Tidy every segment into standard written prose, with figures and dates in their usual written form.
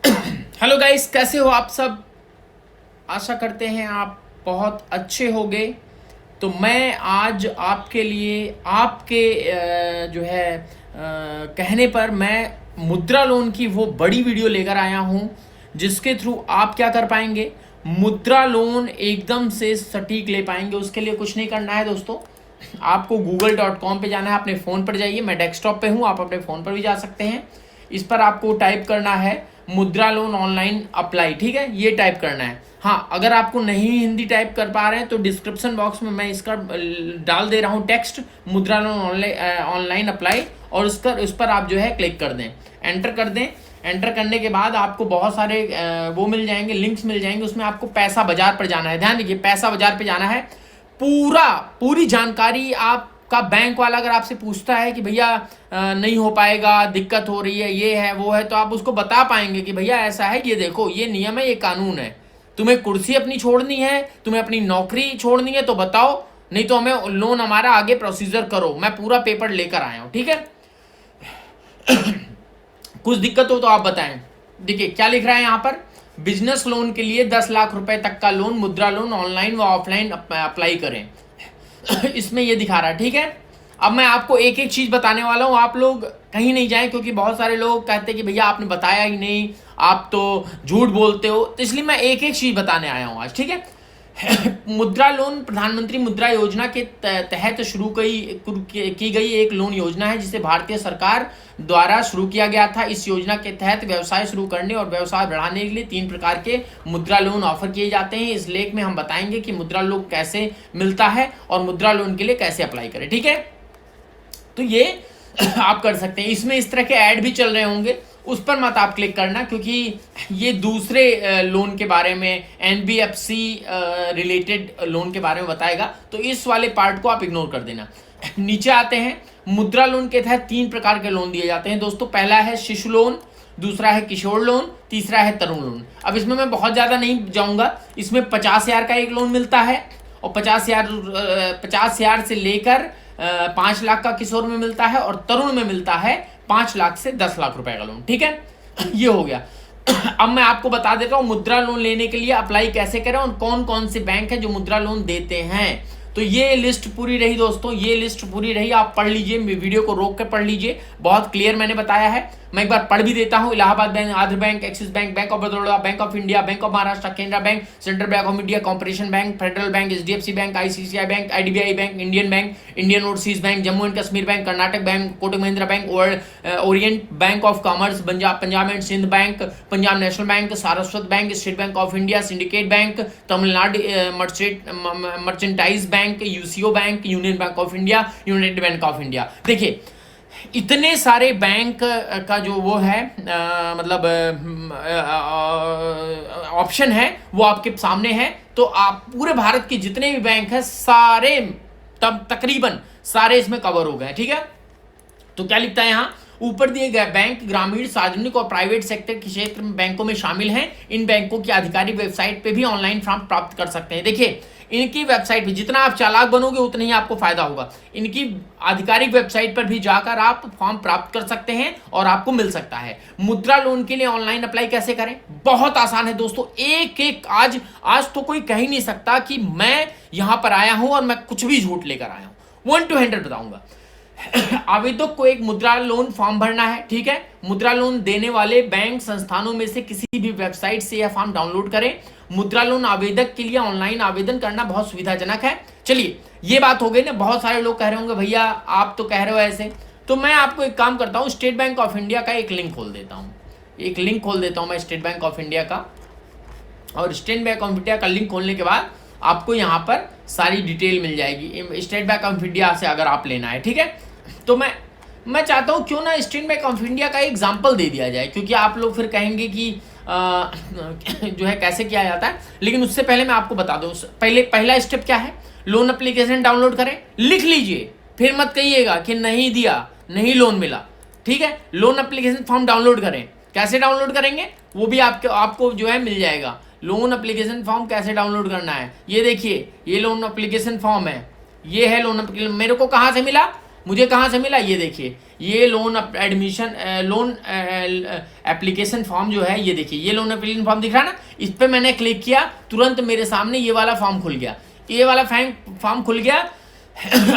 Hello guys, कैसे हो आप सब। आशा करते हैं आप बहुत अच्छे होंगे। तो मैं आज आपके लिए आपके जो है कहने पर मैं मुद्रा लोन की वो बड़ी वीडियो लेकर आया हूँ जिसके थ्रू आप क्या कर पाएंगे, मुद्रा लोन एकदम से सटीक ले पाएंगे। उसके लिए कुछ नहीं करना है दोस्तों, आपको google.com पे जाना है। अपने फ़ोन पर जाइए, मैं डेस्कटॉप पे हूँ, आप अपने फ़ोन पर भी जा सकते हैं। इस पर आपको टाइप करना है मुद्रा लोन ऑनलाइन अप्लाई, ठीक है, ये टाइप करना है। हाँ, अगर आपको नहीं हिंदी टाइप कर पा रहे हैं तो डिस्क्रिप्शन बॉक्स में मैं इसका डाल दे रहा हूँ टेक्स्ट, मुद्रा लोन ऑनलाइन अप्लाई, और उस पर आप जो है क्लिक कर दें, एंटर कर दें। एंटर करने के बाद आपको बहुत सारे वो मिल जाएंगे, लिंक्स मिल जाएंगे। उसमें आपको पैसा बाजार पर जाना है। ध्यान दीजिए, पैसा बाजार पर जाना है। पूरी जानकारी आपका बैंक वाला अगर आपसे पूछता है कि भैया नहीं हो पाएगा, दिक्कत हो रही है, ये है वो है, तो आप उसको बता पाएंगे कि भैया ऐसा है, ये देखो, ये नियम है, ये कानून है। तुम्हें कुर्सी अपनी छोड़नी है, तुम्हें अपनी नौकरी छोड़नी है तो बताओ, नहीं तो हमें लोन हमारा आगे प्रोसीजर करो। मैं पूरा पेपर लेकर आया हूँ, ठीक है। कुछ दिक्कत हो तो आप बताएं। देखिए क्या लिख रहा है यहाँ पर, बिजनेस लोन के लिए 10 लाख रुपए तक का लोन, मुद्रा लोन ऑनलाइन व ऑफलाइन अप्लाई करें। इसमें ये दिखा रहा है, ठीक है। अब मैं आपको एक एक चीज बताने वाला हूँ, आप लोग कहीं नहीं जाएं, क्योंकि बहुत सारे लोग कहते हैं कि भैया आपने बताया ही नहीं, आप तो झूठ बोलते हो। तो इसलिए मैं एक एक चीज बताने आया हूँ आज, ठीक है। मुद्रा लोन प्रधानमंत्री मुद्रा योजना के तहत शुरू की गई एक लोन योजना है जिसे भारतीय सरकार द्वारा शुरू किया गया था। इस योजना के तहत व्यवसाय शुरू करने और व्यवसाय बढ़ाने के लिए 3 प्रकार के मुद्रा लोन ऑफर किए जाते हैं। इस लेख में हम बताएंगे कि मुद्रा लोन कैसे मिलता है और मुद्रा लोन के लिए कैसे अप्लाई करें, ठीक है। तो ये आप कर सकते हैं। इसमें इस तरह के ऐड भी चल रहे होंगे, उस पर मत आप क्लिक करना, क्योंकि ये दूसरे लोन के बारे में, एनबीएफसी रिलेटेड लोन के बारे में बताएगा, तो इस वाले पार्ट को आप इग्नोर कर देना। नीचे आते हैं, मुद्रा लोन के तहत 3 प्रकार के लोन दिए जाते हैं दोस्तों। पहला है शिशु लोन, दूसरा है किशोर लोन, तीसरा है तरुण लोन। अब इसमें मैं बहुत ज़्यादा नहीं जाऊँगा। इसमें 50,000 का एक लोन मिलता है, और 50,000 से लेकर 5 लाख का किशोर में मिलता है, और तरुण में मिलता है 5 लाख से 10 लाख रुपए का लोन, ठीक है। ये हो गया। अब मैं आपको बता देता हूँ मुद्रा लोन लेने के लिए अप्लाई कैसे करें और कौन कौन से बैंक है जो मुद्रा लोन देते हैं। तो ये लिस्ट पूरी रही दोस्तों, ये लिस्ट पूरी रही, आप पढ़ लीजिए, वीडियो को रोक कर पढ़ लीजिए, बहुत क्लियर मैंने बताया है। मैं एक बार पढ़ भी देता हूँ। Allahabad Bank, Andhra Bank, Axis Bank, Bank of Baroda, Bank of India, Bank of Maharashtra, Canara Bank, Central Bank of India, Corporation Bank, Federal Bank, HDFC Bank, ICICI Bank, IDBI Bank, Indian Bank, Indian Overseas Bank, Jammu and Kashmir Bank, Karnataka Bank, Kotak Mahindra Bank, Oriental Bank of Commerce, Punjab and Sind Bank, Punjab National Bank, Saraswat Bank, State Bank of India, Syndicate Bank, Tamil Nadu merchandise bank, UCO bank, union bank of India, United bank of India. देखिए इतने सारे bank का जो वो है मतलब option है वो आपके सामने है। तो आप पूरे भारत के जितने भी बैंक हैं सारे तकरीबन सारे इसमें कवर हो गए, ठीक है। तो क्या लिखता है यहाँ, ऊपर दिए गए बैंक ग्रामीण, सार्वजनिक और प्राइवेट सेक्टर के क्षेत्र में बैंकों में शामिल हैं। इन बैंकों की आधिकारिक वेबसाइट पे भी ऑनलाइन फॉर्म प्राप्त कर सकते हैं। देखिए इनकी वेबसाइट पे जितना आप चालाक बनोगे उतना ही आपको फायदा होगा। इनकी आधिकारिक वेबसाइट पर भी जाकर आप फॉर्म प्राप्त कर सकते हैं और आपको मिल सकता है। मुद्रा लोन के लिए ऑनलाइन अप्लाई कैसे करें, बहुत आसान है दोस्तों। एक आज तो कोई कह ही नहीं सकता कि मैं यहां पर आया हूं और मैं कुछ भी झूठ लेकर आया हूं। 1 to 100 बताऊंगा। आवेदक को एक मुद्रा लोन फॉर्म भरना है, ठीक है। मुद्रा लोन देने वाले बैंक संस्थानों में से किसी भी वेबसाइट से यह फॉर्म डाउनलोड करें। मुद्रा लोन आवेदक के लिए ऑनलाइन आवेदन करना बहुत सुविधाजनक है। चलिए ये बात हो गई ना। बहुत सारे लोग कह रहे होंगे भैया आप तो कह रहे हो ऐसे, तो मैं आपको एक काम करता हूँ, स्टेट बैंक ऑफ इंडिया का एक लिंक खोल देता हूँ। मैं स्टेट बैंक ऑफ इंडिया का, और स्टेट बैंक ऑफ इंडिया का लिंक खोलने के बाद आपको यहाँ पर सारी डिटेल मिल जाएगी। स्टेट बैंक ऑफ इंडिया से अगर आप लेना है, ठीक है। तो मैं चाहता हूँ क्यों ना स्टेट बैंक ऑफ इंडिया का एग्जाम्पल दे दिया जाए, क्योंकि आप लोग फिर कहेंगे कि जो है कैसे किया जाता है। लेकिन उससे पहले मैं आपको बता दूं, पहला स्टेप क्या है, लोन एप्लीकेशन डाउनलोड करें। लिख लीजिए, फिर मत कहिएगा कि नहीं दिया, नहीं लोन मिला, ठीक है। लोन एप्लीकेशन फॉर्म डाउनलोड करें। कैसे डाउनलोड करेंगे वो भी आपको जो है मिल जाएगा। लोन एप्लीकेशन फॉर्म कैसे डाउनलोड करना है, ये देखिए, ये लोन एप्लीकेशन फॉर्म है, ये है लोन एप्लीकेशन। मेरे को कहाँ से मिला, मुझे कहाँ से मिला, ये देखिए, ये loan admission loan application form जो है, ये देखिए, ये लोन एप्लीकेशन फॉर्म दिख रहा है ना, इस पर मैंने क्लिक किया, तुरंत मेरे सामने ये वाला फॉर्म खुल गया, ये वाला फॉर्म खुल गया।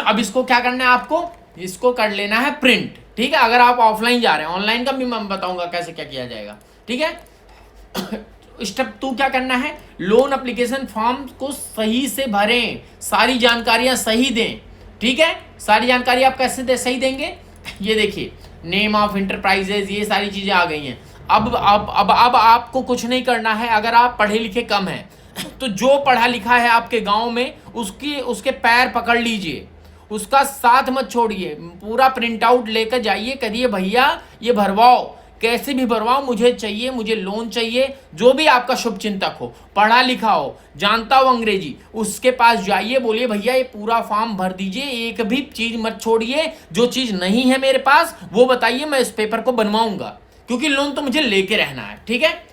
अब इसको क्या करना है आपको, इसको कर लेना है प्रिंट, ठीक है। अगर आप ऑफलाइन जा रहे हैं, ऑनलाइन का भी मैं बताऊंगा कैसे क्या किया जाएगा, ठीक है। स्टेप 2 क्या करना है, लोन एप्लीकेशन फॉर्म को सही से भरें, सारी जानकारियां सही दें, ठीक है। सारी जानकारी आप कैसे सही देंगे, ये देखिए, नेम ऑफ इंटरप्राइजेज, ये सारी चीजें आ गई हैं। अब आपको कुछ नहीं करना है। अगर आप पढ़े लिखे कम हैं तो जो पढ़ा लिखा है आपके गांव में उसके पैर पकड़ लीजिए, उसका साथ मत छोड़िए, पूरा प्रिंट आउट लेकर जाइए, करिए भैया ये भरवाओ, कैसे भी भरवाओ, मुझे चाहिए, मुझे लोन चाहिए। जो भी आपका शुभ चिंतक हो, पढ़ा लिखा हो, जानता हो अंग्रेजी, उसके पास जाइए, बोलिए भैया ये पूरा फॉर्म भर दीजिए, एक भी चीज मत छोड़िए, जो चीज नहीं है मेरे पास वो बताइए, मैं इस पेपर को बनवाऊंगा, क्योंकि लोन तो मुझे लेके रहना है, ठीक है।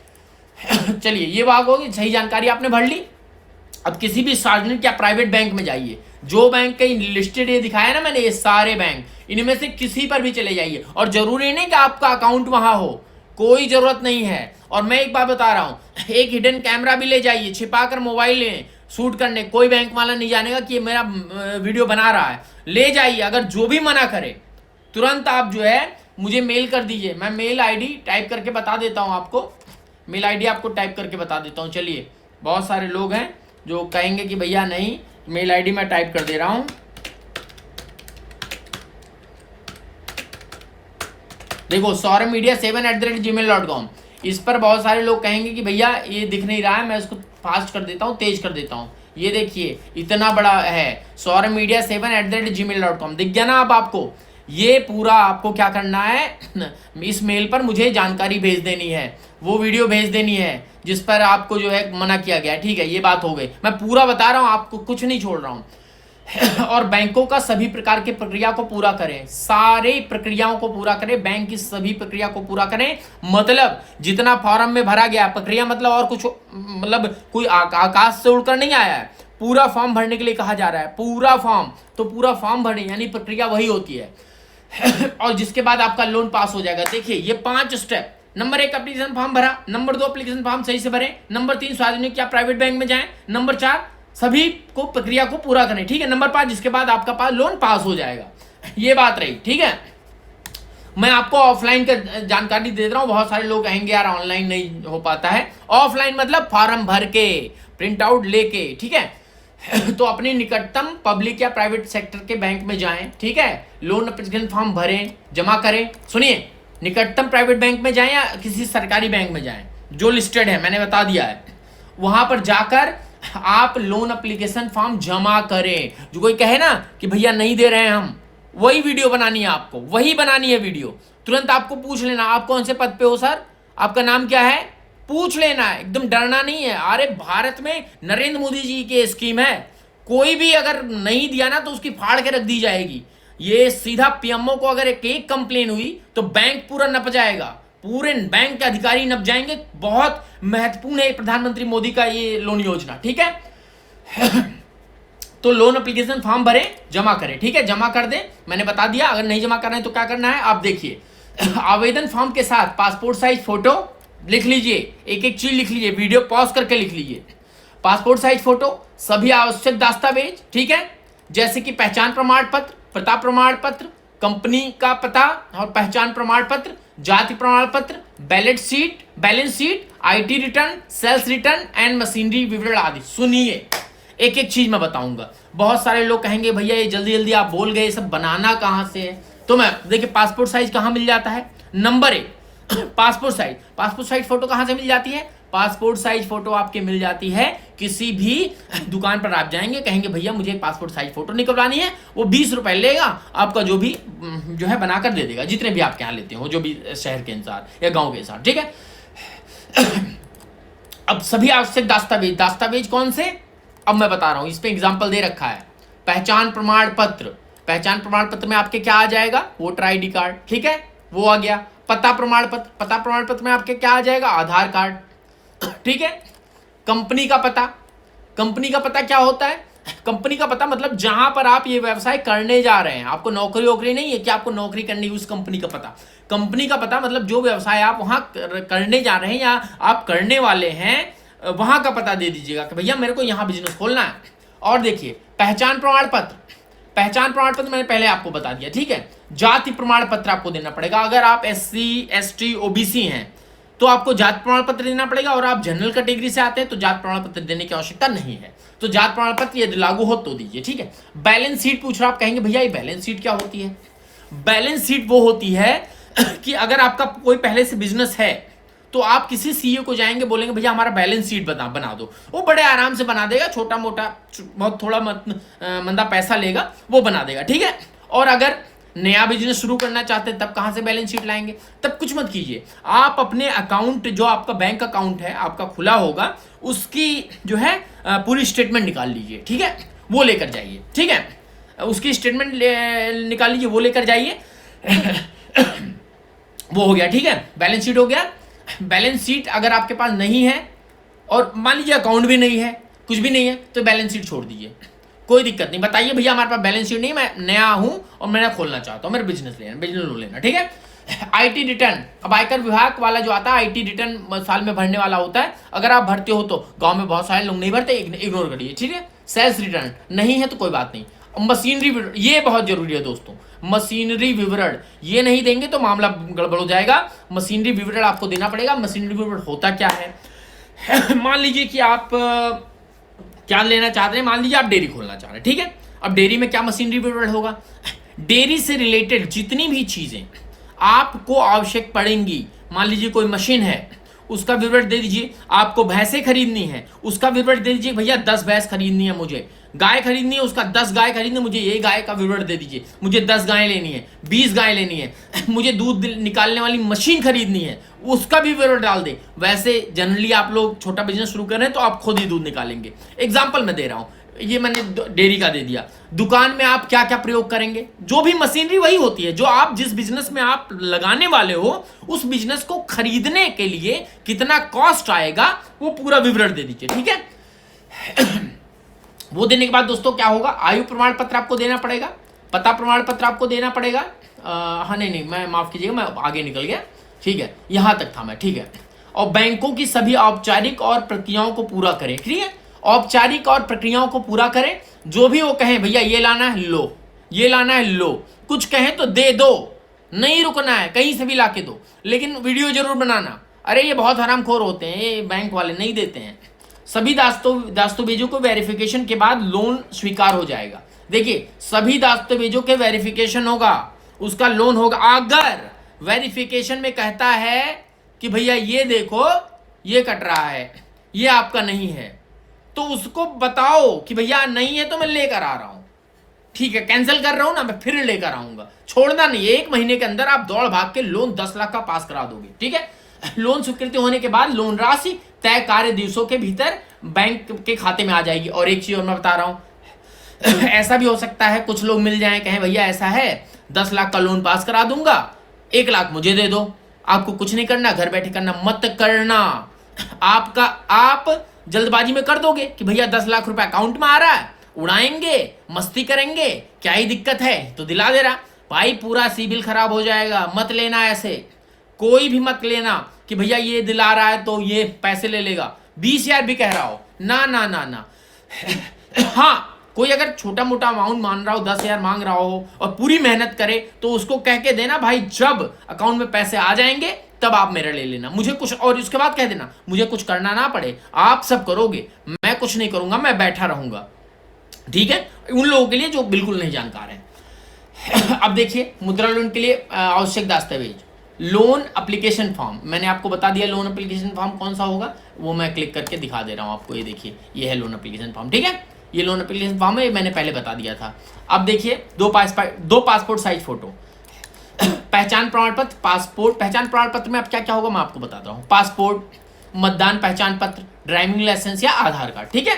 चलिए, ये बात होगी, सही जानकारी आपने भर ली। अब किसी भी सार्वजनिक या प्राइवेट बैंक में जाइए, जो बैंक के लिस्टेड ये दिखाया ना मैंने, ये सारे बैंक, इनमें से किसी पर भी चले जाइए, और जरूरी नहीं कि आपका अकाउंट वहां हो, कोई जरूरत नहीं है। और मैं एक बात बता रहा हूं, एक हिडन कैमरा भी ले जाइए, छिपाकर मोबाइल लें शूट करने, कोई बैंक वाला नहीं जानेगा कि ये मेरा वीडियो बना रहा है, ले जाइए। अगर जो भी मना करे, तुरंत आप जो है मुझे मेल कर दीजिए, मैं मेल आईडी टाइप करके बता देता हूं आपको, मेल आईडी आपको टाइप करके बता देता हूं। चलिए, बहुत सारे लोग हैं जो कहेंगे कि भैया नहीं, मेल आईडी मैं टाइप कर दे रहा हूं। देखो, saurabhmedia7@gmail.com, इस पर बहुत सारे लोग कहेंगे कि भैया ये दिख नहीं रहा है, मैं इसको फास्ट कर देता हूँ, तेज कर देता हूँ। ये देखिए, इतना बड़ा है, saurabhmedia7@gmail.com, दिख गया ना अब आपको। ये पूरा आपको क्या करना है, इस मेल पर मुझे जानकारी भेज देनी है, वो वीडियो भेज देनी है जिस पर आपको जो है मना किया गया, ठीक है। ये बात हो गई, मैं पूरा बता रहा हूँ आपको, कुछ नहीं छोड़ रहा हूँ। और बैंकों का सभी प्रकार की प्रक्रिया को पूरा करें, सारे प्रक्रियाओं को पूरा करें, बैंक की सभी प्रक्रिया को पूरा करें। मतलब जितना फॉर्म में भरा गया, प्रक्रिया मतलब और कुछ, मतलब कोई आकाश से उड़कर नहीं आया है, पूरा फॉर्म भरने के लिए कहा जा रहा है, पूरा फॉर्म, तो पूरा फॉर्म भरें, यानी प्रक्रिया वही होती है। और जिसके बाद आपका लोन पास हो जाएगा। देखिए, ये 5 स्टेप, नंबर 1 एप्लीकेशन फॉर्म भरा, नंबर 2 एप्लीकेशन फॉर्म सही से भरें, नंबर 3 सार्वजनिक या प्राइवेट बैंक में जाएं, नंबर 4 सभी को प्रक्रिया को पूरा करें, ठीक है, नंबर 5 जिसके बाद आपका पास लोन पास हो जाएगा। ये बात रही, ठीक है। मैं आपको ऑफलाइन का जानकारी दे रहा हूं, बहुत सारे लोग कहेंगे यार ऑनलाइन नहीं हो पाता है। ऑफलाइन मतलब फॉर्म भर के, प्रिंट आउट लेके, ठीक है। तो अपने निकटतम पब्लिक या प्राइवेट सेक्टर के बैंक में जाएं, ठीक है, लोन एप्लीकेशन फॉर्म भरें, जमा करें। सुनिए, निकटतम प्राइवेट बैंक में जाएं या किसी सरकारी बैंक में जाएं जो लिस्टेड है, मैंने बता दिया है, वहां पर जाकर आप लोन एप्लीकेशन फॉर्म जमा करें। जो कोई कहे ना कि भैया नहीं दे रहे हैं हम, वही वीडियो बनानी है आपको, वही बनानी है वीडियो। तुरंत आपको पूछ लेना आप कौन से पद पे हो सर, आपका नाम क्या है, पूछ लेना है, एकदम डरना नहीं है। अरे भारत में नरेंद्र मोदी जी की स्कीम है, कोई भी अगर नहीं दिया ना तो उसकी फाड़ के रख दी जाएगी। ये सीधा पीएमओ को अगर एक कंप्लेन हुई तो बैंक पूरा नप जाएगा, पूरे बैंक के अधिकारी नप जाएंगे। बहुत महत्वपूर्ण है प्रधानमंत्री मोदी का ये लोन योजना, ठीक है। तो लोन एप्लीकेशन फॉर्म भरें, जमा करें, ठीक है, जमा कर दें, मैंने बता दिया। अगर नहीं जमा करना है तो क्या करना है, आप देखिए, आवेदन फॉर्म के साथ पासपोर्ट साइज फोटो लिख लीजिए, एक एक चीज लिख लीजिए, वीडियो पॉज करके लिख लीजिए। पासपोर्ट साइज फोटो, सभी आवश्यक दस्तावेज, ठीक है, जैसे कि पहचान प्रमाण पत्र, पता प्रमाण पत्र, कंपनी का पता और पहचान प्रमाण पत्र, जाति प्रमाण पत्र, balance sheet, IT return, sales return and machinery विवरण आदि। सुनिए, एक एक चीज मैं बताऊंगा। बहुत सारे लोग कहेंगे भैया ये जल्दी जल्दी आप बोल गए, सब बनाना कहां से है। तो मैं देखिए, पासपोर्ट साइज कहां मिल जाता है, नंबर 1 पासपोर्ट साइज फोटो कहां से मिल जाती है, पासपोर्ट साइज फोटो आपके मिल जाती है किसी भी दुकान पर। आप जाएंगे, कहेंगे भैया मुझे पासपोर्ट साइज फोटो निकलवानी है, वो 20 रुपए लेगा, आपका जो भी जो है बनाकर दे देगा, जितने भी आपके यहाँ लेते हो, जो भी शहर के अनुसार या गांव के अनुसार, ठीक है। अब सभी आवश्यक दस्तावेज कौन से, अब मैं बता रहा हूं, इस पे एग्जाम्पल दे रखा है। पहचान प्रमाण पत्र में आपके क्या आ जाएगा, वोटर ID कार्ड, ठीक है, वो आ गया। पता प्रमाण पत्र में आपके क्या आ जाएगा, आधार कार्ड, ठीक है। कंपनी का पता क्या होता है, कंपनी का पता मतलब जहां पर आप ये व्यवसाय करने जा रहे हैं, आपको नौकरी वोकरी नहीं है कि आपको नौकरी करनी है, उस कंपनी का पता। कंपनी का पता मतलब जो व्यवसाय आप वहां करने जा रहे हैं या आप करने वाले हैं, वहां का पता दे दीजिएगा कि भैया मेरे को यहाँ बिजनेस खोलना है। और देखिए पहचान प्रमाण पत्र, पहचान प्रमाण पत्र मैंने पहले आपको बता दिया, ठीक है। जाति प्रमाण पत्र आपको देना पड़ेगा, अगर आप SC ST OBC हैं तो आपको जाति प्रमाण पत्र देना पड़ेगा, और आप जनरल कैटेगरी से आते हैं तो जाति प्रमाण पत्र देने की आवश्यकता नहीं है। तो जाति प्रमाण पत्र यदि लागू हो तो दीजिए, ठीक है। बैलेंस शीट पूछ रहा, आप कहेंगे भैया ये बैलेंस शीट क्या होती है? बैलेंस शीट वो होती है कि अगर आपका कोई पहले से बिजनेस है तो आप किसी CEO को जाएंगे, बोलेंगे भैया हमारा बैलेंस शीट बना दो, वो बड़े आराम से बना देगा, छोटा मोटा बहुत थोड़ा मंदा पैसा लेगा, वो बना देगा, ठीक है। और अगर नया बिजनेस शुरू करना चाहते हैं तब कहां से बैलेंस शीट लाएंगे? तब कुछ मत कीजिए, आप अपने अकाउंट जो आपका बैंक अकाउंट है आपका खुला होगा, उसकी जो है पूरी स्टेटमेंट निकाल लीजिए, ठीक है, वो लेकर जाइए, ठीक है। उसकी स्टेटमेंट निकाल लीजिए, वो लेकर जाइए। वो हो गया, ठीक है, बैलेंस शीट हो गया। बैलेंस शीट अगर आपके पास नहीं है और मान लीजिए अकाउंट भी नहीं है, कुछ भी नहीं है, तो बैलेंस शीट छोड़ दीजिए, कोई दिक्कत नहीं। बताइए भैया हमारे पास बैलेंस शीट नहीं, मैं नया हूं और मैं खोलना चाहता हूं, मेरा बिजनेस लोन लेना, ठीक है। IT रिटर्न, अब आयकर विभाग वाला जो आता है IT रिटर्न साल में भरने वाला होता है, अगर आप भरते हो तो, गांव में बहुत सारे लोग नहीं भरते, इग्नोर करिए, ठीक है। सेल्स रिटर्न नहीं है तो कोई बात नहीं। मशीनरी विवरण, ये बहुत जरूरी है दोस्तों, मशीनरी विवरण ये नहीं देंगे तो मामला गड़बड़ हो जाएगा। मशीनरी विवरण आपको देना पड़ेगा। मशीनरी विवरण होता क्या है? मान लीजिए कि आप क्या लेना चाहते हैं, मान लीजिए आप डेयरी खोलना चाह रहे हैं, ठीक है। अब डेयरी में क्या मशीनरी विवरण होगा? डेयरी से रिलेटेड जितनी भी चीजें आपको आवश्यक पड़ेंगी, मान लीजिए कोई मशीन है उसका विवरण दे दीजिए, आपको भैंसें खरीदनी है उसका विवरण दे दीजिए, भैया 10 भैंस खरीदनी है मुझे, गाय खरीदनी है उसका 10 गाय खरीदनी है मुझे, ये गाय का विवरण दे दीजिए, मुझे 10 गाय लेनी है, 20 गाय लेनी है, मुझे दूध निकालने वाली मशीन खरीदनी है, उसका भी विवरण डाल दे। वैसे जनरली आप लोग छोटा बिजनेस शुरू कर रहे हैं तो आप खुद ही दूध निकालेंगे, एग्जाम्पल मैं दे रहा हूं, ये मैंने डेयरी का दे दिया। दुकान में आप क्या क्या प्रयोग करेंगे, जो भी मशीनरी वही होती है, जो आप जिस बिजनेस में आप लगाने वाले हो उस बिजनेस को खरीदने के लिए कितना कॉस्ट आएगा वो पूरा विवरण दे दीजिए, ठीक है। वो देने के बाद दोस्तों क्या होगा, आयु प्रमाण पत्र आपको देना पड़ेगा, पता प्रमाण पत्र आपको देना पड़ेगा। हाँ नहीं मैं माफ कीजिएगा, मैं आगे निकल गया, ठीक है, यहां तक था मैं, ठीक है। और बैंकों की सभी औपचारिक और प्रक्रियाओं को पूरा करें, ठीक है, औपचारिक और प्रक्रियाओं को पूरा करें। जो भी वो कहें भैया ये लाना है लो, ये लाना है लो, कुछ कहें तो दे दो, नहीं रुकना है, कहीं से भी ला के दो, लेकिन वीडियो जरूर बनाना। अरे ये बहुत हरामखोर होते हैं, ये बैंक वाले नहीं देते हैं। सभी दस्तावेजों को वेरिफिकेशन के बाद लोन स्वीकार हो जाएगा। देखिए सभी दस्तावेजों के वेरिफिकेशन होगा, उसका लोन होगा। अगर वेरिफिकेशन में कहता है कि भैया ये देखो ये कट रहा है, ये आपका नहीं है, तो उसको बताओ कि भैया नहीं है तो मैं लेकर आ रहा हूं, ठीक है, कैंसिल कर रहा हूं ना, मैं फिर लेकर आऊंगा, छोड़ना नहीं। 1 महीने के अंदर आप दौड़ भाग के लोन 10 लाख का पास करा दोगे, ठीक है। लोन स्वीकृति होने के बाद लोन राशि तय कार्य दिवसों के भीतर बैंक के खाते में आ जाएगी। और एक चीज और मैं बता रहा हूं, ऐसा भी हो सकता है कुछ लोग मिल जाएं, कहें भैया ऐसा है 10 लाख का लोन पास करा दूंगा, 1 लाख मुझे दे दो। आपको कुछ नहीं करना, घर बैठे करना मत करना। आप जल्दबाजी में कर दोगे कि भैया 10 लाख रुपए अकाउंट में आ रहा है, उड़ाएंगे, मस्ती करेंगे, क्या ही दिक्कत है, तो दिला दे रहा। भाई पूरा सिबिल खराब हो जाएगा, मत लेना ऐसे, कोई भी मत लेना कि भैया ये दिला रहा है तो ये पैसे ले लेगा। 20,000 भी कह रहा हो, ना ना ना ना। हाँ कोई अगर छोटा मोटा अमाउंट मान रहा हो, 10,000 मांग रहा हो और पूरी मेहनत करे तो उसको कह के देना भाई जब अकाउंट में पैसे आ जाएंगे तब आप मेरा ले लेना, मुझे कुछ, और उसके बाद कह देना मुझे कुछ करना ना पड़े, आप सब करोगे, मैं कुछ नहीं करूंगा, मैं बैठा रहूंगा, ठीक है। उन लोगों के लिए जो बिल्कुल नहीं जानकार हैं। अब देखिए मुद्रा लोन के लिए आवश्यक दस्तावेज, लोन एप्लीकेशन फॉर्म, मैंने आपको बता दिया लोन एप्लीकेशन फॉर्म कौन सा होगा, वो मैं क्लिक करके दिखा दे रहा हूं आपको। ये देखिए ये है लोन एप्लीकेशन फॉर्म, ठीक है, ये लोन एप्लीकेशन फॉर्म है, मैंने पहले बता दिया था। अब देखिए 2 पासपोर्ट साइज फोटो, पहचान प्रमाण पत्र, पासपोर्ट। पहचान प्रमाण पत्र में अब क्या क्या होगा मैं आपको बताता हूँ, पासपोर्ट, मतदान पहचान पत्र, ड्राइविंग लाइसेंस या आधार कार्ड, ठीक है।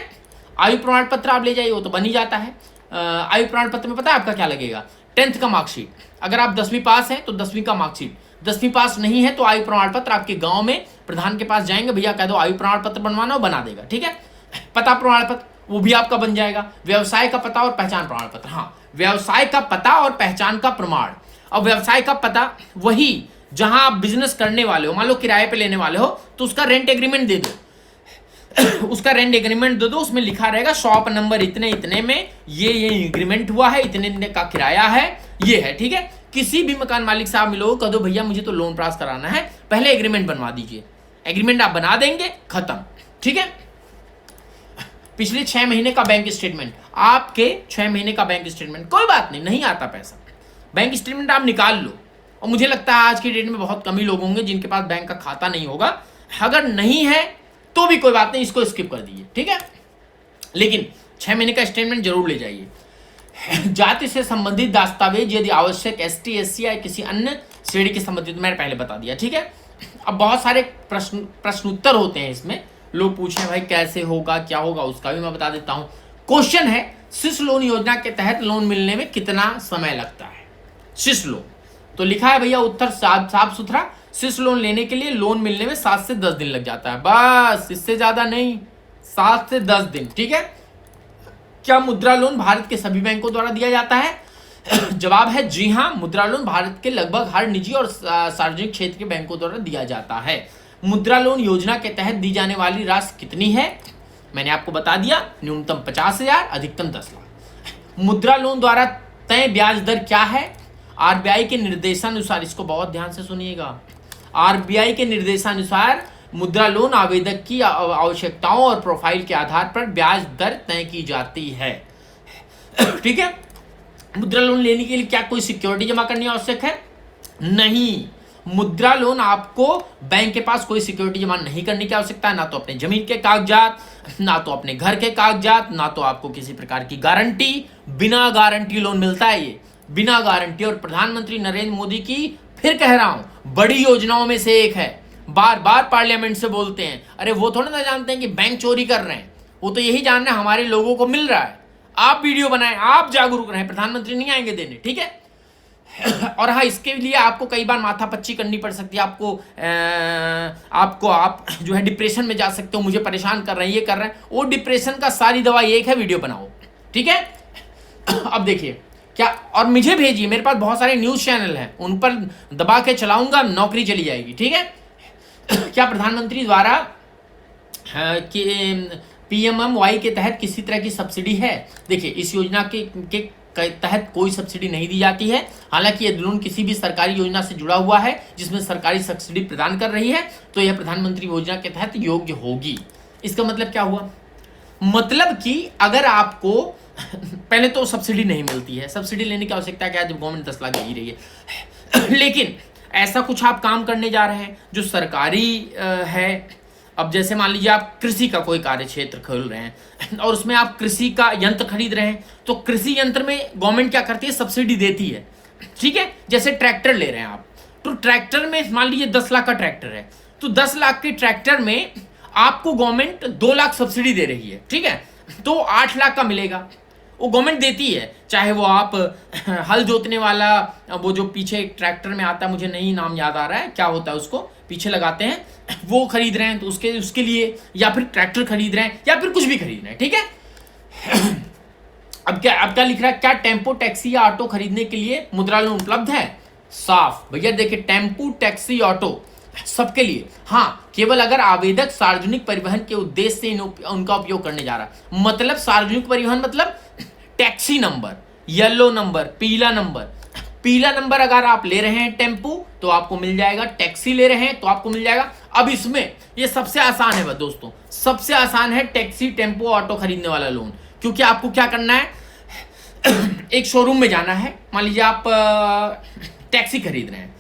आयु प्रमाण पत्र आप ले जाइए, वो तो बन ही जाता है। आयु प्रमाण पत्र में पता है आपका क्या लगेगा, 10th का मार्कशीट, अगर आप 10वीं पास हैं तो 10वीं का मार्कशीट, 10वीं पास नहीं है तो आयु प्रमाण पत्र, आपके गांव में प्रधान के पास जाएंगे, भैया कह दो आयु प्रमाण पत्र बनवाना, हो बना देगा, ठीक है। पता प्रमाण पत्र, वो भी आपका बन जाएगा। व्यवसाय का पता और पहचान प्रमाण पत्र, हाँ व्यवसाय का पता और पहचान का प्रमाण। अब व्यवसाय का पता वही जहां आप बिजनेस करने वाले हो, मान लो किराए पे लेने वाले हो तो उसका रेंट एग्रीमेंट दे दो उसका रेंट एग्रीमेंट दे दो, उसमें लिखा रहेगा शॉप नंबर इतने इतने में ये एग्रीमेंट हुआ है, इतने इतने का किराया है, ये है, ठीक है। किसी भी मकान मालिक से आप मिलो, कह दो भैया मुझे तो लोन पास कराना है, पहले एग्रीमेंट बनवा दीजिए। एग्रीमेंट आप बना देंगे, खत्म, ठीक है। पिछले 6 महीने का बैंक स्टेटमेंट, आपके 6 महीने का बैंक स्टेटमेंट, कोई बात नहीं, नहीं आता पैसा, बैंक स्टेटमेंट आप निकाल लो। और मुझे लगता है आज की डेट में बहुत कम ही लोग होंगे जिनके पास बैंक का खाता नहीं होगा। अगर नहीं है तो भी कोई बात नहीं, इसको स्किप कर दीजिए, ठीक है। लेकिन 6 महीने का स्टेटमेंट जरूर ले जाइए। जाति से संबंधित दस्तावेज यदि आवश्यक, ST SC या किसी अन्य श्रेणी के संबंधित, मैंने पहले बता दिया, ठीक है। अब बहुत सारे प्रश्न उत्तर होते हैं इसमें, लोग पूछे भाई कैसे होगा, क्या होगा, उसका भी मैं बता देता हूं। क्वेश्चन है, शिशु लोन योजना के तहत लोन मिलने में कितना समय लगता है? शिशु लोन तो लिखा है भैया, उत्तर साफ सुथरा, शिशु लोन लेने के लिए लोन मिलने में 7 से 10 दिन लग जाता है, बस, इससे ज्यादा नहीं, 7 से 10 दिन, ठीक है। क्या मुद्रा लोन भारत के सभी बैंकों द्वारा दिया जाता है? जवाब है जी हाँ, मुद्रा लोन भारत के लगभग हर निजी और सार्वजनिक क्षेत्र के बैंकों द्वारा दिया जाता है। मुद्रा लोन योजना के तहत दी जाने वाली राशि कितनी है? मैंने आपको बता दिया, न्यूनतम 50,000, अधिकतम 10 लाख। मुद्रा लोन द्वारा तय ब्याज दर क्या है? RBI के निर्देशानुसार, इसको बहुत ध्यान से सुनिएगा, RBI के निर्देशानुसार मुद्रा लोन आवेदक की आवश्यकताओं और प्रोफाइल के आधार पर ब्याज दर तय की जाती है, ठीक है। मुद्रा लोन लेने के लिए क्या कोई सिक्योरिटी जमा करनी आवश्यक है? नहीं, मुद्रा लोन आपको बैंक के पास कोई सिक्योरिटी जमा नहीं करने की आवश्यकता है, ना तो अपने जमीन के कागजात, ना तो अपने घर के कागजात, ना तो आपको किसी प्रकार की गारंटी। बिना गारंटी लोन मिलता है, ये बिना गारंटी। और प्रधानमंत्री नरेंद्र मोदी की, फिर कह रहा हूं, बड़ी योजनाओं में से एक है। बार बार पार्लियामेंट से बोलते हैं, अरे वो थोड़ा ना जानते हैं कि बैंक चोरी कर रहे हैं, वो तो यही जान रहे हैं हमारे लोगों को मिल रहा है। आप वीडियो बनाएं, आप जागरूक रहें, प्रधानमंत्री नहीं आएंगे देने, ठीक है। और हाँ, इसके लिए आपको कई बार माथापच्ची करनी पड़ सकती है, आप जो है डिप्रेशन में जा सकते हो, मुझे परेशान कर रहे हैं, ये कर रहे हैं, वो डिप्रेशन का सारी दवा एक है, वीडियो बनाओ, ठीक है। अब देखिए क्या, और मुझे भेजिए, मेरे पास बहुत सारे न्यूज चैनल हैं, उन पर दबा के चलाऊंगा, नौकरी चली जाएगी, ठीक है। क्या प्रधानमंत्री द्वारा PMMY के तहत किसी तरह की सब्सिडी है? देखिए, इस योजना के तहत कोई सब्सिडी नहीं दी जाती है। हालांकि यदि लोन किसी भी सरकारी योजना से जुड़ा हुआ है जिसमें सरकारी सब्सिडी प्रदान कर रही है तो यह प्रधानमंत्री योजना के तहत योग्य होगी। इसका मतलब क्या हुआ? मतलब कि अगर आपको पहले तो सब्सिडी नहीं मिलती है, सब्सिडी लेने की आवश्यकता क्या है जब गवर्नमेंट 10 लाख दे ही रही है। लेकिन ऐसा कुछ आप काम करने जा रहे हैं जो सरकारी है। अब जैसे मान लीजिए आप कृषि का कोई कार्य क्षेत्र खोल रहे हैं और उसमें आप कृषि का यंत्र खरीद रहे हैं, तो कृषि यंत्र में गवर्नमेंट क्या करती है? सब्सिडी देती है, ठीक है। जैसे ट्रैक्टर ले रहे हैं आप, तो ट्रैक्टर में मान लीजिए 10 लाख का ट्रैक्टर है, तो 10 लाख के ट्रैक्टर में आपको गवर्नमेंट 2 लाख सब्सिडी दे रही है, ठीक है। तो 8 लाख का मिलेगा, वो गवर्नमेंट देती है। चाहे वो आप हल जोतने वाला, वो जो पीछे ट्रैक्टर में आता है, मुझे नहीं नाम याद आ रहा है, क्या होता है उसको पीछे लगाते हैं, वो खरीद रहे हैं तो उसके लिए, या फिर ट्रैक्टर खरीद रहे हैं, या फिर कुछ भी खरीद रहे हैं, ठीक है। अब क्या लिख रहा है? क्या टेम्पो, टैक्सी या ऑटो खरीदने के लिए मुद्रा लोन उपलब्ध है? साफ भैया, देखिए टेम्पो, टैक्सी, ऑटो सबके लिए, हाँ, केवल अगर आवेदक सार्वजनिक परिवहन के उद्देश्य से उनका उपयोग करने जा रहा है। मतलब सार्वजनिक परिवहन मतलब टैक्सी नंबर, येलो नंबर, पीला नंबर। पीला नंबर अगर आप ले रहे हैं टेम्पो तो आपको मिल जाएगा, टैक्सी ले रहे हैं तो आपको मिल जाएगा। अब इसमें ये सबसे आसान है दोस्तों, सबसे आसान है टैक्सी, टेम्पो, ऑटो खरीदने वाला लोन। क्योंकि आपको क्या करना है, एक शोरूम में जाना है, मान लीजिए आप टैक्सी खरीद रहे हैं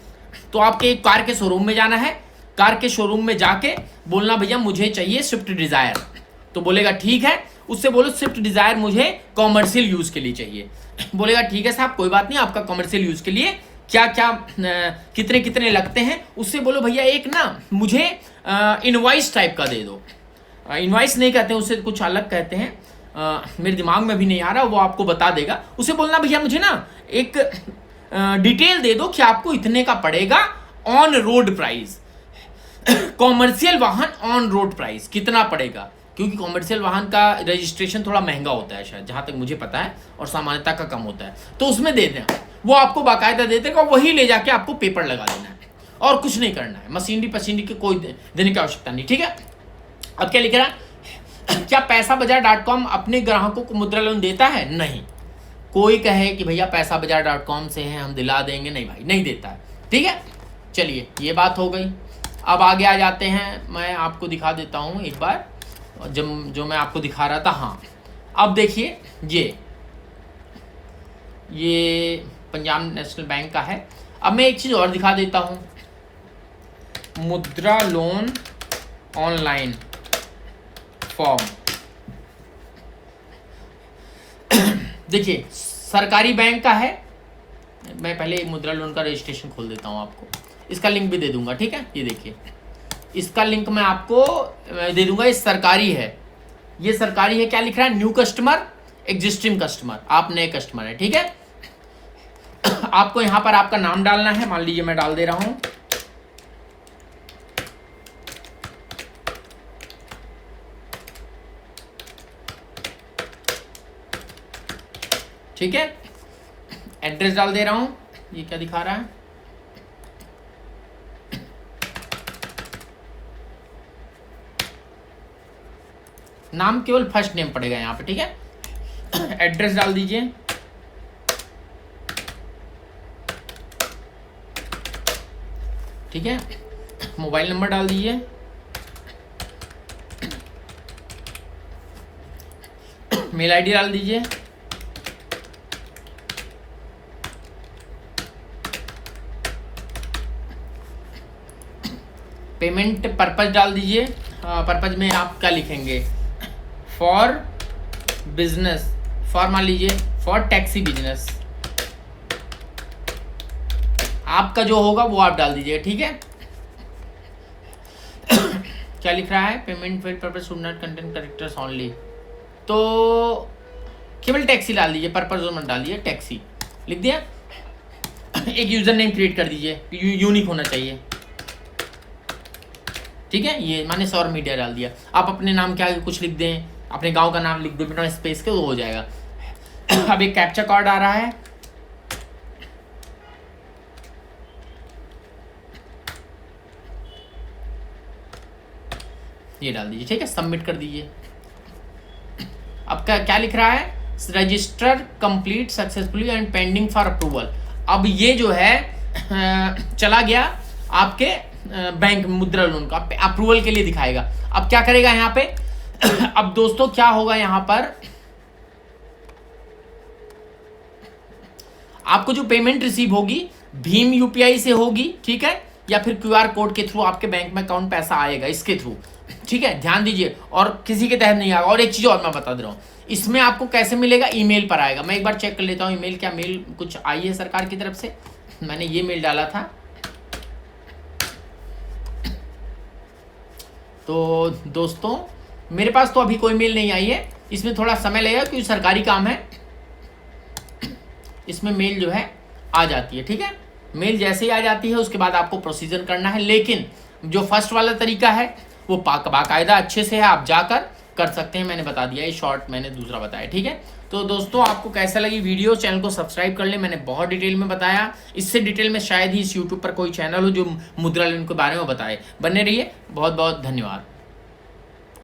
तो आपके एक कार के शोरूम में जाना है, कार के शोरूम में जाके बोलना भैया मुझे चाहिए स्विफ्ट डिजायर, तो बोलेगा ठीक है। उससे बोलो स्विफ्ट डिजायर मुझे कॉमर्शियल यूज के लिए चाहिए, बोलेगा ठीक है साहब कोई बात नहीं, आपका कॉमर्शियल यूज के लिए क्या क्या कितने कितने लगते हैं। उससे बोलो भैया एक ना मुझे इनवॉइस टाइप का दे दो, इनवॉइस नहीं कहते हैं, उससे कुछ अलग कहते हैं, मेरे दिमाग में भी नहीं आ रहा, वो आपको बता देगा। उसे बोलना भैया मुझे ना एक डिटेल दे दो कि आपको इतने का पड़ेगा ऑन रोड प्राइस, कॉमर्शियल वाहन ऑन रोड प्राइस कितना पड़ेगा, क्योंकि कॉमर्शियल वाहन का रजिस्ट्रेशन थोड़ा महंगा होता है शायद, जहाँ तक मुझे पता है, और सामान्यता का कम होता है, तो उसमें दे दें, वो आपको बाकायदा देते हैं, वही ले जाके आपको पेपर लगा देना है और कुछ नहीं करना है, मशीनरी पशीनरी की कोई देने की आवश्यकता नहीं, ठीक है। अब क्या लिख रहा है, क्या पैसा बाजार.com अपने ग्राहकों को मुद्रा लोन देता है? नहीं। कोई कहे कि भैया पैसा बाजार.com से है हम दिला देंगे, नहीं भाई, नहीं देता है, ठीक है। चलिए ये बात हो गई। अब आगे आ जाते हैं, मैं आपको दिखा देता हूँ एक बार जो मैं आपको दिखा रहा था। हाँ, अब देखिए ये पंजाब नेशनल बैंक का है। अब मैं एक चीज़ और दिखा देता हूँ, मुद्रा लोन ऑनलाइन फॉर्म। देखिए सरकारी बैंक का है, मैं पहले मुद्रा लोन का रजिस्ट्रेशन खोल देता हूँ आपको, इसका लिंक भी दे दूंगा, ठीक है। ये देखिए इसका लिंक मैं आपको दे दूंगा, ये सरकारी है, ये सरकारी है। क्या लिख रहा है, न्यू कस्टमर, एग्जिस्टिंग कस्टमर, आप नए कस्टमर है, ठीक है। आपको यहाँ पर आपका नाम डालना है, मान लीजिए मैं डाल दे रहा हूँ, ठीक है। एड्रेस डाल दे रहा हूँ, ये क्या दिखा रहा है, नाम केवल फर्स्ट नेम पड़ेगा यहाँ पे, ठीक है। एड्रेस डाल दीजिए, ठीक है। मोबाइल नंबर डाल दीजिए, मेल आईडी डाल दीजिए, पेमेंट पर्पज डाल दीजिए। पर्पज में आप क्या लिखेंगे, फॉर बिजनेस, फॉर मान लीजिए फॉर टैक्सी बिजनेस, आपका जो होगा वो आप डाल दीजिए, ठीक है। क्या लिख रहा है, payment for purpose should not contain characters only, तो केवल टैक्सी डाल दीजिए, पर्पज मत डालिए, टैक्सी लिख दिया। एक यूजर नेम क्रिएट कर दीजिए, यूनिक होना चाहिए, ठीक है। ये माने सौर मीडिया डाल दिया। आप अपने नाम के आगे कुछ लिख दें, अपने गांव का नाम लिख दो बिना स्पेस के, तो हो जाएगा। अब एक कैप्चा कोड आ रहा है, ये डाल दीजिए, ठीक है, सबमिट कर दीजिए। अब क्या लिख रहा है, register complete successfully and pending for approval. अब ये जो है चला गया आपके बैंक मुद्रा लोन का, अप्रूवल के लिए दिखाएगा। अब क्या करेगा यहाँ पे, अब दोस्तों क्या होगा यहाँ पर, आपको जो पेमेंट रिसीव होगी भीम यूपीआई से होगी, ठीक है, या फिर क्यूआर कोड के थ्रू आपके बैंक में अकाउंट पैसा आएगा, इसके थ्रू, ठीक है, ध्यान दीजिए। और किसी के तहत नहीं आएगा। और एक चीज और मैं बता दे रहा हूँ, इसमें आपको कैसे मिलेगा, ईमेल पर आएगा। मैं एक बार चेक कर लेता हूँ ईमेल, क्या मेल कुछ आई है सरकार की तरफ से। मैंने ये मेल डाला था, तो दोस्तों मेरे पास तो अभी कोई मेल नहीं आई है, इसमें थोड़ा समय लगेगा क्योंकि सरकारी काम है, इसमें मेल जो है आ जाती है, ठीक है। मेल जैसे ही आ जाती है उसके बाद आपको प्रोसीजर करना है, लेकिन जो फर्स्ट वाला तरीका है वो बाकायदा अच्छे से है, आप जाकर कर सकते हैं। मैंने बता दिया, ये शॉर्ट मैंने दूसरा बताया, ठीक है। तो दोस्तों आपको कैसा लगी वीडियो, चैनल को सब्सक्राइब कर ले, मैंने बहुत डिटेल में बताया, इससे डिटेल में शायद ही इस यूट्यूब पर कोई चैनल हो जो मुद्रा लोन के बारे में बताए। बने रहिए, बहुत बहुत धन्यवाद।